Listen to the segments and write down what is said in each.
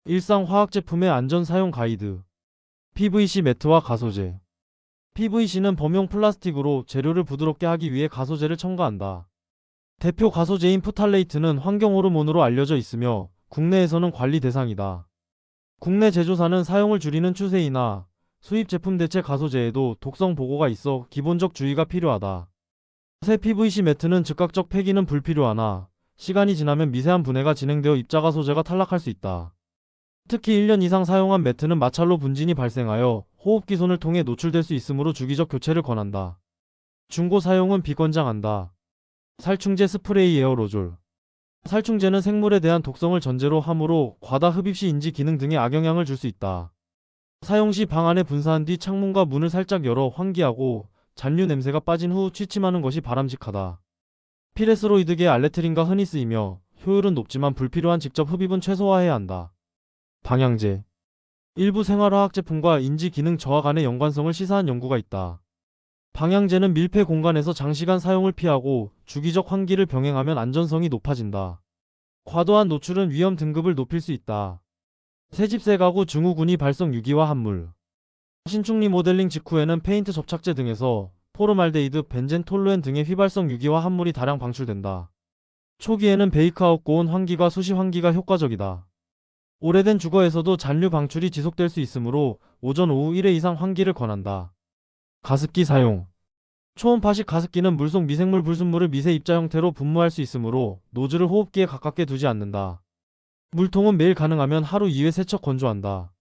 일상 화학제품의 안전 사용 가이드. PVC 매트와 가소제. PVC는 범용 플라스틱으로 재료를 부드럽게 하기 위해 가소제를 첨가한다. 대표 가소제인 프탈레이트는 환경 호르몬으로 알려져 있으며 국내에서는 관리 대상이다. 국내 제조사는 사용을 줄이는 추세이나 수입 제품 대체 가소제에도 독성 보고가 있어 기본적 주의가 필요하다. 새 PVC 매트는 즉각적 폐기는 불필요하나 시간이 지나면 미세한 분해가 진행되어 입자가 소재가 탈락할 수 있다. 특히 1년 이상 사용한 매트는 마찰로 분진이 발생하여 호흡기손을 통해 노출될 수 있으므로 주기적 교체를 권한다. 중고 사용은 비권장한다. 살충제 스프레이 에어로졸. 살충제는 생물에 대한 독성을 전제로 하므로 과다 흡입 시 인지 기능 등에 악영향을 줄 수 있다. 사용 시 방 안에 분사한 뒤 창문과 문을 살짝 열어 환기하고 잔류 냄새가 빠진 후 취침하는 것이 바람직하다. 피레스로이드계 알레트린과 흔히 쓰이며 효율은 높지만 불필요한 직접 흡입은 최소화해야 한다. 방향제. 일부 생활화학 제품과 인지 기능 저하 간의 연관성을 시사한 연구가 있다. 방향제는 밀폐 공간에서 장시간 사용을 피하고 주기적 환기를 병행하면 안전성이 높아진다. 과도한 노출은 위험 등급을 높일 수 있다. 새집 새 가구 증후군이 발성 유기화 합물. 신축 리모델링 직후에는 페인트 접착제 등에서 포르말데히드, 벤젠, 톨루엔 등의 휘발성 유기화 합물이 다량 방출된다. 초기에는 베이크아웃 고온 환기가 수시 환기가 효과적이다. 오래된 주거에서도 잔류 방출이 지속될 수 있으므로 오전 오후 1회 이상 환기를 권한다. 가습기 사용. 초음파식 가습기는 물속 미생물 불순물을 미세 입자 형태로 분무할 수 있으므로 노즐을 호흡기에 가깝게 두지 않는다. 물통은 매일 가능하면 하루 2회 세척 건조한다.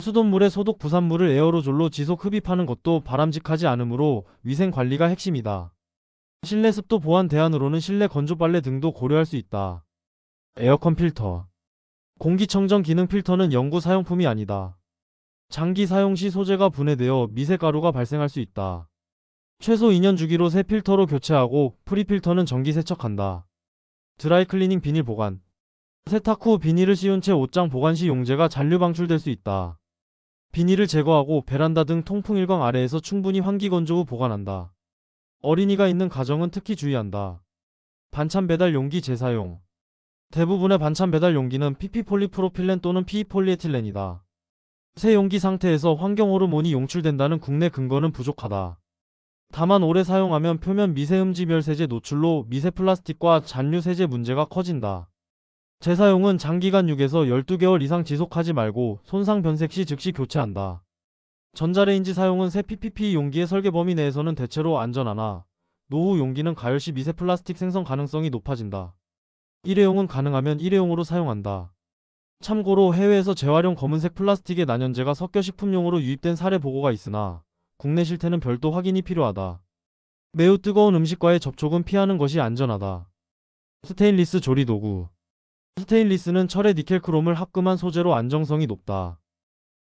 수돗물에 소독 부산물을 에어로졸로 지속 흡입하는 것도 바람직하지 않으므로 위생 관리가 핵심이다. 실내 습도 보완 대안으로는 실내 건조 빨래 등도 고려할 수 있다. 에어컨 필터. 공기청정 기능 필터는 영구 사용품이 아니다. 장기 사용 시 소재가 분해되어 미세가루가 발생할 수 있다. 최소 2년 주기로 새 필터로 교체하고 프리필터는 정기 세척한다. 드라이클리닝 비닐 보관. 세탁 후 비닐을 씌운 채 옷장 보관 시 용재가 잔류 방출될 수 있다. 비닐을 제거하고 베란다 등 통풍 일광 아래에서 충분히 환기 건조 후 보관한다. 어린이가 있는 가정은 특히 주의한다. 반찬 배달 용기 재사용. 대부분의 반찬 배달 용기는 PP 폴리프로필렌 또는 PE 폴리에틸렌이다. 새 용기 상태에서 환경 호르몬이 용출된다는 국내 근거는 부족하다. 다만 오래 사용하면 표면 미세음지멸 세제 노출로 미세 플라스틱과 잔류 세제 문제가 커진다. 재사용은 장기간 6에서 12개월 이상 지속하지 말고 손상 변색 시 즉시 교체한다. 전자레인지 사용은 새 PPP 용기의 설계 범위 내에서는 대체로 안전하나 노후 용기는 가열 시 미세 플라스틱 생성 가능성이 높아진다. 일회용은 가능하면 일회용으로 사용한다. 참고로 해외에서 재활용 검은색 플라스틱의 난연제가 섞여 식품용으로 유입된 사례 보고가 있으나 국내 실태는 별도 확인이 필요하다. 매우 뜨거운 음식과의 접촉은 피하는 것이 안전하다. 스테인리스 조리도구. 스테인리스는 철의 니켈크롬을 합금한 소재로 안정성이 높다.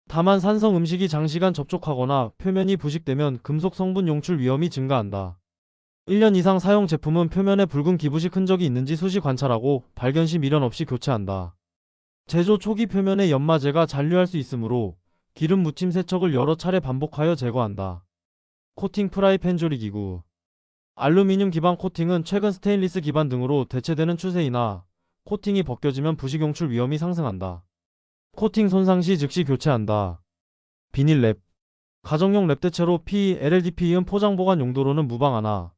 다만 산성 음식이 장시간 접촉하거나 표면이 부식되면 금속 성분 용출 위험이 증가한다. 1년 이상 사용 제품은 표면에 붉은 기부식 흔적이 있는지 수시 관찰하고 발견 시 미련 없이 교체한다. 제조 초기 표면에 연마제가 잔류할 수 있으므로 기름 묻힘 세척을 여러 차례 반복하여 제거한다. 코팅 프라이팬 조리기구. 알루미늄 기반 코팅은 최근 스테인리스 기반 등으로 대체되는 추세이나 코팅이 벗겨지면 부식 용출 위험이 상승한다. 코팅 손상 시 즉시 교체한다. 비닐 랩. 가정용 랩대체로 PLLDPE은 포장 보관 용도로는 무방하나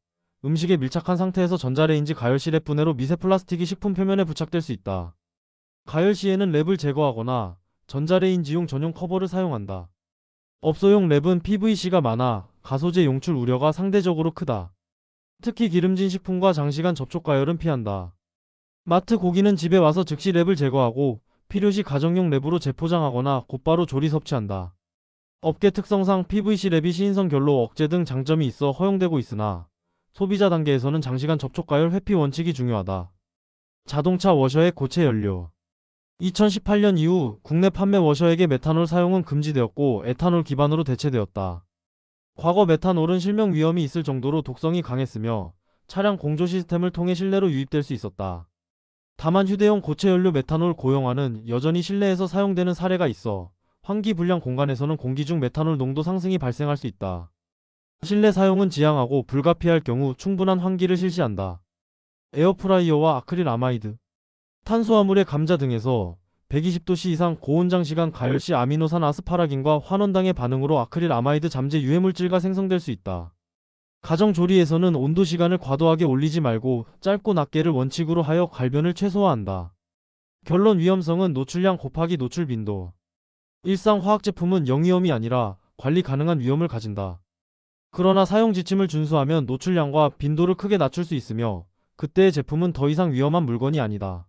음식에 밀착한 상태에서 전자레인지 가열 시 랩 분해로 미세 플라스틱이 식품 표면에 부착될 수 있다. 가열 시에는 랩을 제거하거나 전자레인지용 전용 커버를 사용한다. 업소용 랩은 PVC가 많아 가소제 용출 우려가 상대적으로 크다. 특히 기름진 식품과 장시간 접촉 가열은 피한다. 마트 고기는 집에 와서 즉시 랩을 제거하고 필요시 가정용 랩으로 재포장하거나 곧바로 조리 섭취한다. 업계 특성상 PVC 랩이 시인성 결로 억제 등 장점이 있어 허용되고 있으나 소비자 단계에서는 장시간 접촉 가열 회피 원칙이 중요하다. 자동차 워셔의 고체 연료. 2018년 이후 국내 판매 워셔액의 메탄올 사용은 금지되었고 에탄올 기반으로 대체되었다. 과거 메탄올은 실명 위험이 있을 정도로 독성이 강했으며 차량 공조 시스템을 통해 실내로 유입될 수 있었다. 다만 휴대용 고체 연료 메탄올 고용화는 여전히 실내에서 사용되는 사례가 있어 환기 불량 공간에서는 공기 중 메탄올 농도 상승이 발생할 수 있다. 실내 사용은 지양하고 불가피할 경우 충분한 환기를 실시한다. 에어프라이어와 아크릴 아마이드. 탄수화물의 감자 등에서 120도씨 이상 고온장시간 가열 시 아미노산 아스파라긴과 환원당의 반응으로 아크릴 아마이드 잠재 유해물질과 생성될 수 있다. 가정 조리에서는 온도 시간을 과도하게 올리지 말고 짧고 낮게를 원칙으로 하여 갈변을 최소화한다. 결론 위험성은 노출량 곱하기 노출 빈도. 일상 화학제품은 영위험이 아니라 관리 가능한 위험을 가진다. 그러나 사용 지침을 준수하면 노출량과 빈도를 크게 낮출 수 있으며 그때의 제품은 더 이상 위험한 물건이 아니다.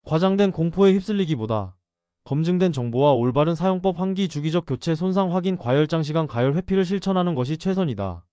과장된 공포에 휩쓸리기보다 검증된 정보와 올바른 사용법 환기 주기적 교체 손상 확인 과열 장시간 가열 회피를 실천하는 것이 최선이다.